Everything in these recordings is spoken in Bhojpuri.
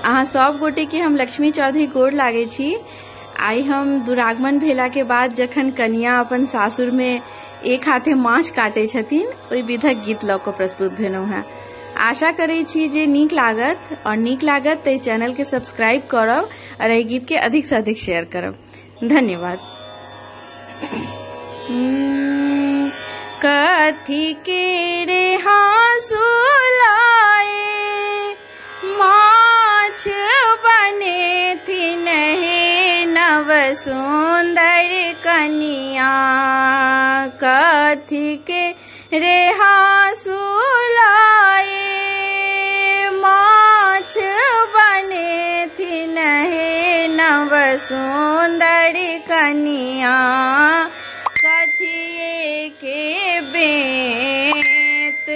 अहाँ सब गोटे के हम लक्ष्मी चौधरी गोर लागे छी। आई हम दुरागमन भेला के बाद जखन कन्या अपन सासुर में एक हाथे माछ काटे छथिन ओहि विधक गीत लऽ कऽ प्रस्तुत भेलहुँ हैं। आशा करै छी जे नीक लागत और नीक लागत तऽ चैनल के सब्सक्राइब करब और एहि गीत के अधिक से अधिक शेयर करब। धन्यवाद। कथी के रे हाँसू लाए माछ बने थिन हे नव सुंदर कनिया। कथी के रे हाँसू लाए माछ बने थिन हे नव सुंदर कनिया। कथिए के बेत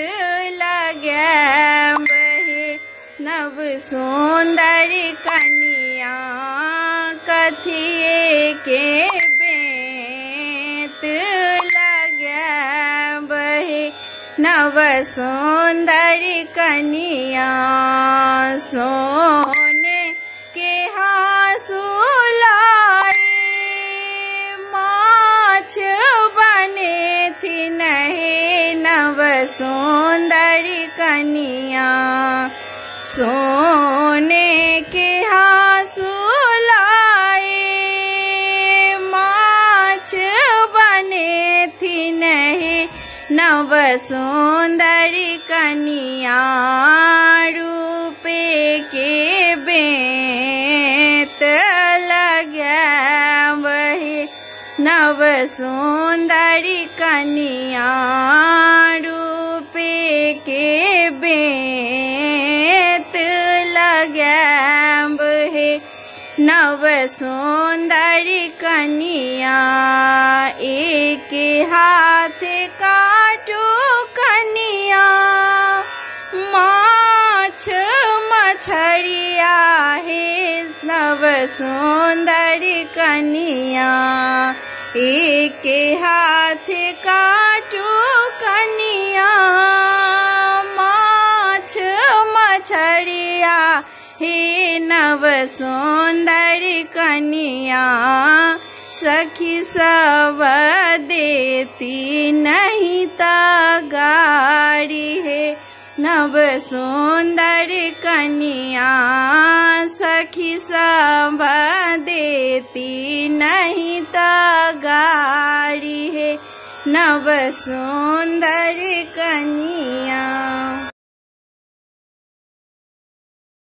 लगैब हे नव सुंदर कनिया। कथिए के बेत लगैब हे नव सुंदर कनिया। सोने के हाँसू लाए माछ बने थिन हे नव सुंदर कनिया। सोने के हाँसू लाए माछ बने थिन हे नव सुंदर कनिया। रूपे के बेत लगैब हे नव सुंदर कनिया। रूपे के बेत लगैब हे नव सुंदर कनिया। एक हाथ काटू कनिया माछ मछरिया हे नव सुंदर कनिया। एक हाथ काटू कनिया माछ मछरिया हे नव सुंदर कनिया। सखी सब देती नहीं गारी हे नव सुंदर कनिया। सखी सब देती नहीं गारी हे नव सुंदर कनिया।